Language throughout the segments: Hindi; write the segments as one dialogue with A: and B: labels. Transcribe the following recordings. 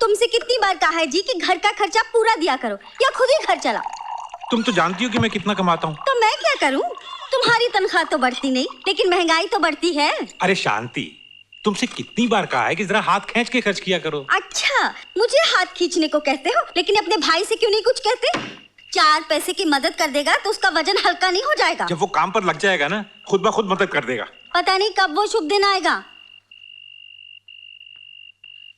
A: तुमसे कितनी बार कहा है जी कि घर का खर्चा पूरा दिया करो या खुद ही घर चलाओ।
B: तुम तो जानती हो कि मैं कितना कमाता हूँ।
A: तो मैं क्या करूँ? तुम्हारी तनख्वाह तो बढ़ती नहीं, लेकिन महंगाई तो बढ़ती है।
B: अरे शांति, तुमसे कितनी बार कहा है कि जरा हाथ खींच के खर्च किया करो।
A: अच्छा, मुझे हाथ खींचने को कहते हो, लेकिन अपने भाई से क्यों नहीं कुछ कहते? 4 पैसे की मदद कर देगा तो उसका वजन हल्का नहीं हो जाएगा।
B: जब वो काम पर लग जाएगा ना, खुद ब खुद मदद कर देगा।
A: पता नहीं कब वो शुभ दिन आएगा।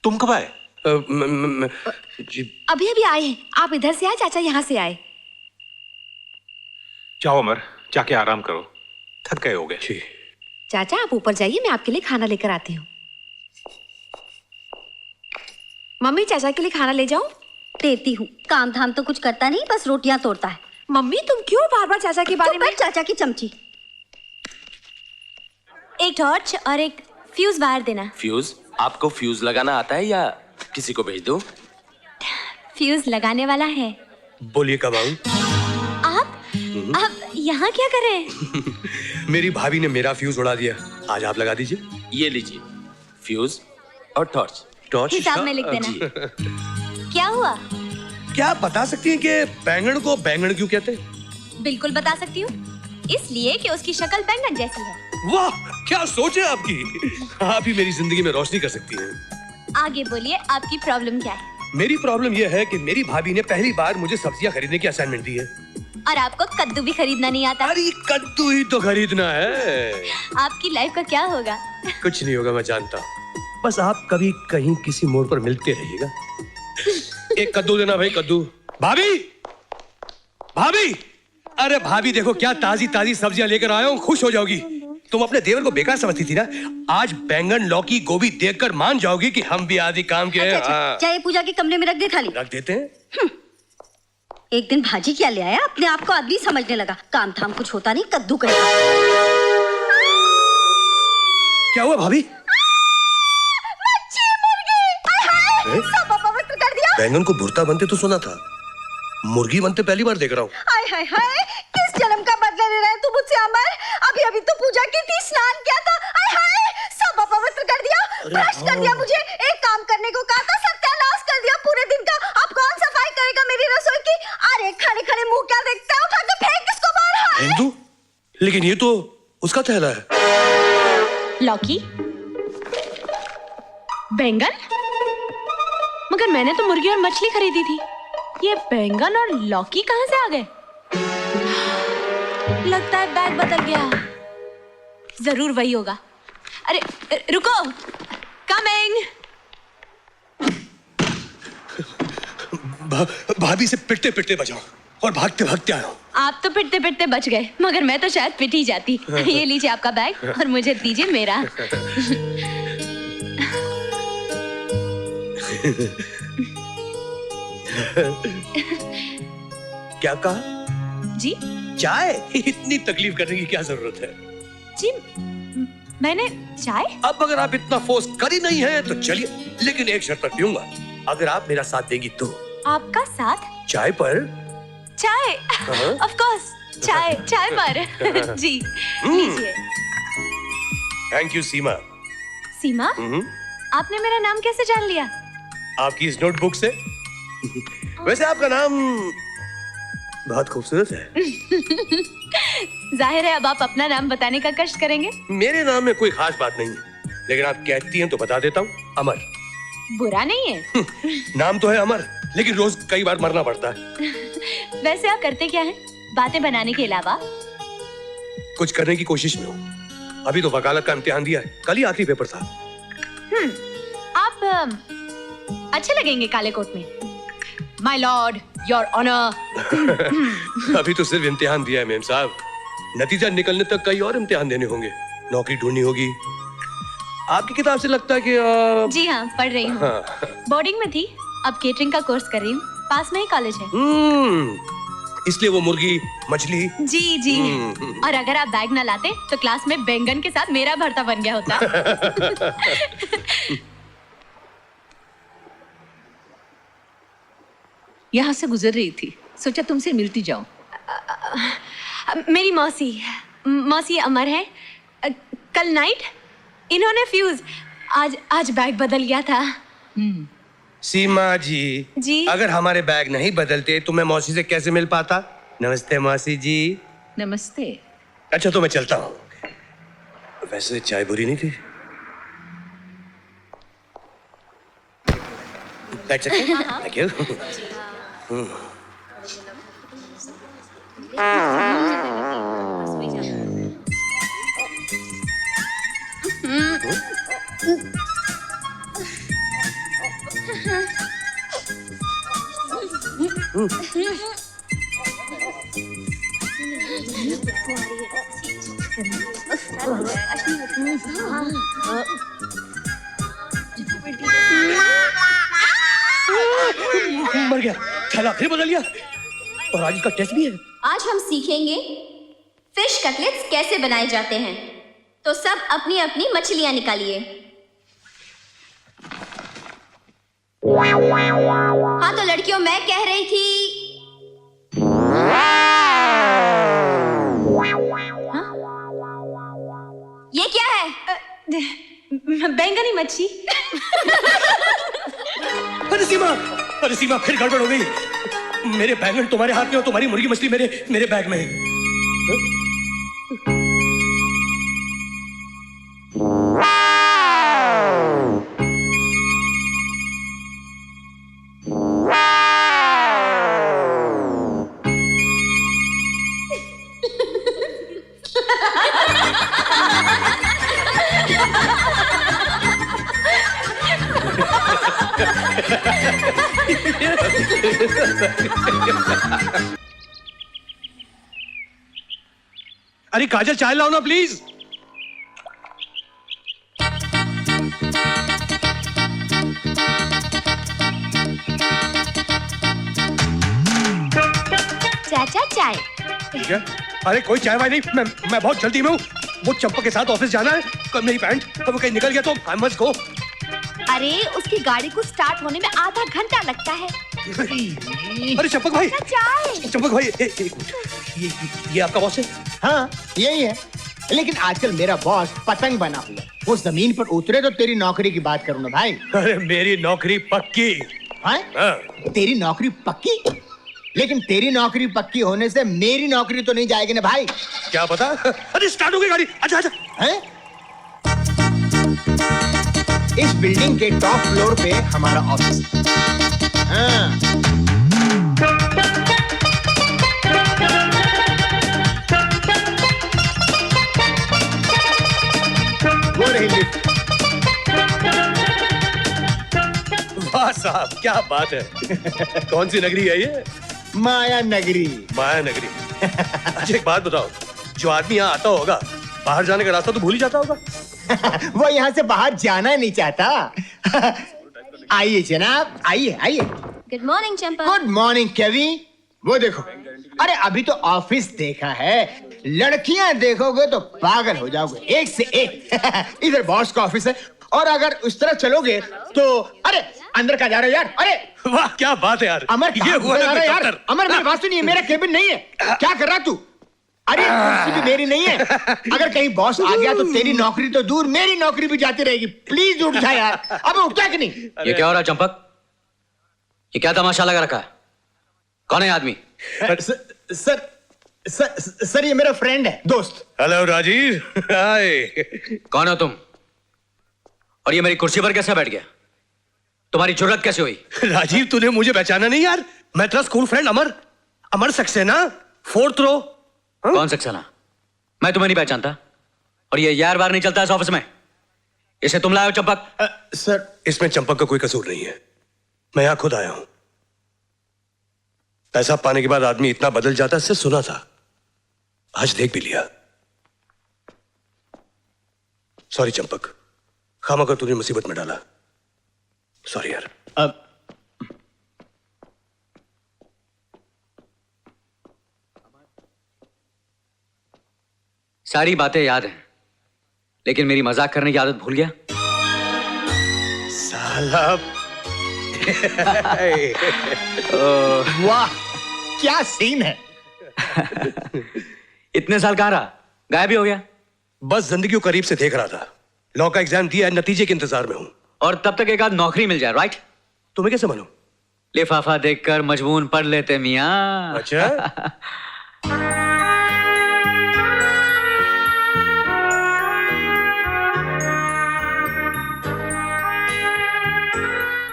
B: तुम कब आए?
C: अभी अभी आए हैं। आप इधर से आए, चाचा यहाँ से आए।
B: जाओ अमर, जाके आराम करो, थक गए होगे।
C: चाचा आप ऊपर जाइए, मैं आपके लिए खाना लेकर आती हूँ। मम्मी चाचा के लिए खाना ले जाओ।
A: देती हूँ। काम धाम तो कुछ करता नहीं, बस रोटियां तोड़ता है।
C: मम्मी तुम क्यों बार बार चाचा के बारे में?
A: चाचा की चमची।
D: एक टॉर्च और एक फ्यूज वायर देना।
E: फ्यूज? आपको फ्यूज लगाना आता है या किसी को भेज दूं?
D: फ्यूज लगाने वाला है।
F: बोलिए कब आऊं?
D: आप यहाँ क्या कर रहे हैं?
F: मेरी भाभी ने मेरा फ्यूज उड़ा दिया, आज आप लगा दीजिए।
E: ये लीजिए, फ्यूज और टॉर्च।
F: टॉर्च
D: हिसाब में लिख देना। क्या हुआ?
F: क्या आप बता सकती हैं कि बैंगन को बैंगन क्यों कहते हैं?
D: बिल्कुल बता सकती हूँ, इसलिए कि उसकी शक्ल बैंगन जैसी है।
F: वाह, क्या सोच है आपकी। आप ही मेरी जिंदगी में रोशनी कर सकती हैं।
D: आगे बोलिए, आपकी प्रॉब्लम क्या है?
F: मेरी प्रॉब्लम यह है कि मेरी भाभी ने पहली बार मुझे सब्जियां खरीदने की असाइनमेंट दी है।
D: और आपको कद्दू भी खरीदना नहीं आता।
F: अरे कद्दू ही तो खरीदना है।
D: आपकी लाइफ का क्या होगा?
F: कुछ नहीं होगा, मैं जानता हूँ। बस आप कभी कहीं किसी मोड़ पर मिलते रहिएगा। एक कद्दू देना भाई, कद्दू। भाभी, भाभी, अरे भाभी देखो क्या ताजी ताजी सब्जियां लेकर आया हूँ, खुश हो जाओगी। तुम अपने देवर को बेकार समझती थी ना, आज बैंगन लौकी गोभी देखकर मान जाओगी कि हम भी आदि काम के हैं।
A: अच्छा, चाहे पूजा के कमरे में रख दे थाली।
F: रख देते हैं।
A: एक दिन भाजी क्या ले आया, अपने आप को आदमी समझने लगा। काम धाम कुछ होता नहीं, कद्दू करेगा।
F: क्या हुआ भाभी? बैंगन को भुर्ता बनते तो सुना था, मुर्गी बनते पहली बार देख रहा हूँ।
A: हाय हाय हाय, किस जन्म का बदला ले रहा है तू मुझसे अमर? अभी अभी तो पूजा की थी, स्नान किया था। हाय हाय, सब अपवित्र कर दिया, भ्रष्ट कर दिया मुझे। एक काम करने को कहा था, सत्यानाश कर दिया पूरे दिन का। अब कौन सफाई करेगा मेरी रसोई की? अरे खड़े खड़े मुंह क्या देखता है, उठा के फेंक इसको बाहर।
F: हिंदू? लेकिन ये तो उसका थैला है।
C: लौकी, बैंगन, मगर मैंने तो मुर्गी और मछली खरीदी थी। ये बैंगन और लौकी कहां से आ गए? लगता है बैग बदल गया। जरूर वही होगा। अरे रुको, कमिंग।
F: भाभी से पिटते पिटते बचाओ और भागते भागते आया हूँ।
C: आप तो पिटते पिटते बच गए, मगर मैं तो शायद पिट ही जाती। ये लीजिए आपका बैग और मुझे दीजिए मेरा।
F: क्या कहा
C: जी?
F: चाय? इतनी तकलीफ करने की क्या जरूरत है?
C: जी मैंने चाय?
F: अब अगर आप इतना फोर्स कर ही नहीं है तो चलिए, लेकिन एक शर्त पर पीऊंगा, अगर आप मेरा साथ देंगी तो।
C: आपका साथ?
F: चाय पर?
C: चाय, ऑफ कोर्स, चाय चाय पर। जी लीजिए।
F: थैंक यू सीमा।
C: सीमा? आपने मेरा नाम कैसे जान लिया?
F: आपकी इस नोटबुक से। वैसे आपका नाम बहुत खूबसूरत है।
C: जाहिर है अब आप अपना नाम बताने का कष्ट करेंगे।
F: मेरे नाम में कोई खास बात नहीं है, लेकिन आप कहती हैं तो बता देता हूँ, अमर।
C: बुरा नहीं है।
F: नाम तो है अमर, लेकिन रोज कई बार मरना पड़ता है।
C: वैसे आप करते क्या हैं बातें बनाने के अलावा?
F: कुछ करने की कोशिश में हूँ। अभी तो वकालत का इम्तिहान दिया है, कल ही आखिरी पेपर था।
C: आप अच्छे लगेंगे काले कोट में। My lord, your honour.
F: अभी तो सिर्फ इम्तिहान दिया है मेम साहब, नतीजा निकलने तक कई और इम्तिहान देने होंगे, नौकरी ढूंढनी होगी। आपकी किताब से लगता है कि
C: जी हाँ, पढ़ रही हूँ। बोर्डिंग में थी, अब केटरिंग का कोर्स कर रही हूँ, पास में ही कॉलेज है।
F: इसलिए वो मुर्गी मछली।
C: जी जी। और अगर आप बैग ना लाते तो क्लास में बैंगन के साथ मेरा भरता बन गया होता।
G: यहाँ से गुजर रही थी, सोचा तुमसे मिलती जाऊं।
C: मेरी मौसी अमर है। कल नाइट इन्होंने फ्यूज, आज बैग बदल गया था।
F: सीमा जी
C: जी?
F: अगर हमारे बैग नहीं बदलते तो मैं मौसी से कैसे मिल पाता? नमस्ते मौसी जी।
G: नमस्ते।
F: अच्छा तो मैं चलता हूँ। वैसे चाय बुरी नहीं थी। बैठ सकते हैं? Thank you. मर गया। थैला फिर बदल लिया। और आज इसका टेस्ट भी है।
A: आज हम सीखेंगे फिश कटलेट्स कैसे बनाए जाते हैं। तो सब अपनी अपनी मछलियां निकालिए। हाँ तो लड़कियों, मैं कह रही थी ये क्या है?
C: बैंगनी मच्छी।
F: अरे सीमा फिर गड़बड़ हो गई। मेरे बैंगन तुम्हारे हाथ में और तुम्हारी मुर्गी मछली मेरे बैग में है। अरे काजल चाय लाओ ना प्लीज।
A: चाचा चाय।
F: ठीक है। अरे कोई चाय वाय नहीं, मैं बहुत जल्दी में हूँ। वो चंपक के साथ ऑफिस जाना है। कल मेरी पैंट वो कहीं निकल गया तो आई मस्ट गो।
A: अरे उसकी गाड़ी को स्टार्ट होने में आधा घंटा लगता है।
F: अरे चंपक भाई,
A: चाय।
F: चंपक भाई एक मिनट। ये आपका बॉस है?
H: हाँ यही है, लेकिन आजकल मेरा बॉस पतंग बना हुआ है। वो जमीन पर उतरे तो तेरी नौकरी की बात करूँ ना भाई।
F: अरे मेरी नौकरी पक्की।
H: हाँ? तेरी नौकरी पक्की? लेकिन तेरी नौकरी पक्की होने से मेरी नौकरी तो नहीं जाएगी ना भाई।
F: क्या पता। अरे स्टार्ट हो गई गाड़ी। अच्छा अच्छा।
H: हैं? इस बिल्डिंग के टॉप फ्लोर पे हमारा ऑफिस है। हाँ। वो रही लिफ्ट।
F: वाह साहब क्या बात है। कौन सी नगरी है ये?
H: माया नगरी।
F: माया नगरी। अच्छा एक बात बताओ, जो आदमी यहाँ आता होगा बाहर जाने का रास्ता तो भूल ही जाता होगा।
H: वो यहाँ से बाहर जाना नहीं चाहता। आइए जनाब, आइए आइए।
A: गुड मॉर्निंग चंपा।
H: गुड मॉर्निंग केवी। वो देखो, अरे अभी तो ऑफिस देखा है, लड़कियां देखोगे तो पागल हो जाओगे, एक से एक। इधर बॉस का ऑफिस है और अगर उस तरह चलोगे तो अरे अंदर का जा रहे यार। अरे
F: वाह क्या बात है यार।
H: अमर
F: ये हुआ ना
H: यार।
F: डॉक्टर।
H: अमर मेरी बात सुनिए, मेरा केबिन नहीं है। क्या कर रहा तू? अरे कुर्सी भी मेरी नहीं है। अगर कहीं बॉस आ गया तो तेरी नौकरी तो दूर, मेरी नौकरी भी जाती रहेगी। प्लीज उठ जा यार। अब उठता कि नहीं?
E: ये क्या हो रहा है चंपक? ये क्या तमाशा लगा रखा है? कौन है आदमी?
H: सर ये मेरा फ्रेंड है, दोस्त।
F: हेलो राजीव। हाय।
E: कौन हो तुम? और ये मेरी कुर्सी पर कैसे बैठ गया? तुम्हारी जुर्रत कैसे हुई?
F: राजीव तूने मुझे पहचाना नहीं यार? मैं तेरा स्कूल फ्रेंड अमर सक्सेना, 4th रो।
E: कौन सक्सेना? मैं तुम्हें नहीं पहचानता। और ये यार बार नहीं चलता इस ऑफिस में। इसे तुम लाए हो चंपक?
F: सर इसमें चंपक का कोई कसूर नहीं है, मैं यहां खुद आया हूं। पैसा पाने के बाद आदमी इतना बदल जाता है, इससे सुना था, आज देख भी लिया। सॉरी चंपक, खामखा तूने मुसीबत में डाला। सॉरी यार।
E: सारी बातें याद हैं, लेकिन मेरी मजाक करने की आदत भूल गया।
F: साला।
H: वाह क्या सीन है।
E: इतने साल कहाँ रहा? गायब ही हो गया।
F: बस जिंदगी को करीब से देख रहा था। लॉ का एग्जाम दिया है, नतीजे के इंतजार में हूं।
E: और तब तक एक आध नौकरी मिल जाए, राइट?
F: तुम्हें कैसे मालूम?
E: लिफाफा देखकर मजबून पढ़ लेते मियाँ।
F: अच्छा।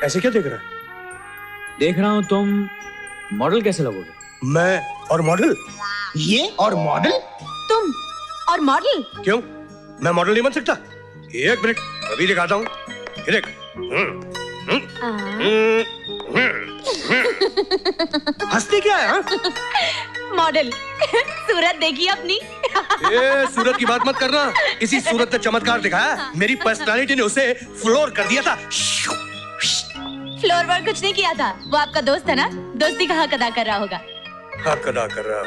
F: ऐसे क्या देख रहा है?
E: देख रहा हूं तुम मॉडल कैसे लगोगे।
F: मैं और मॉडल?
H: ये और मॉडल?
C: तुम और मॉडल?
F: क्यों, मैं मॉडल नहीं बन सकता? एक मिनट, अभी दिखाता हूँ। ये देख। हंसती क्या है? हाँ?
C: मॉडल सूरत देखी अपनी?
F: ये सूरत की बात मत करना। इसी सूरत ने चमत्कार दिखाया। मेरी पर्सनालिटी ने उसे फ्लोर कर दिया था।
C: फ्लोर पर कुछ नहीं किया था, वो आपका दोस्त है ना, दोस्ती का हक अदा कर रहा होगा।
F: हक अदा कर रहा हो?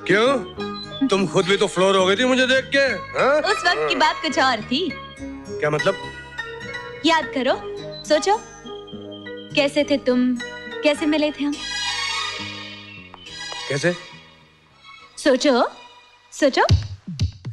F: क्यों, तुम खुद भी तो फ्लोर हो गई थी मुझे देख के। हाँ?
C: उस वक्त की बात कुछ और थी।
F: क्या मतलब?
C: याद करो, सोचो, कैसे थे तुम, कैसे मिले थे हम?
F: कैसे?
C: सोचो सोचो।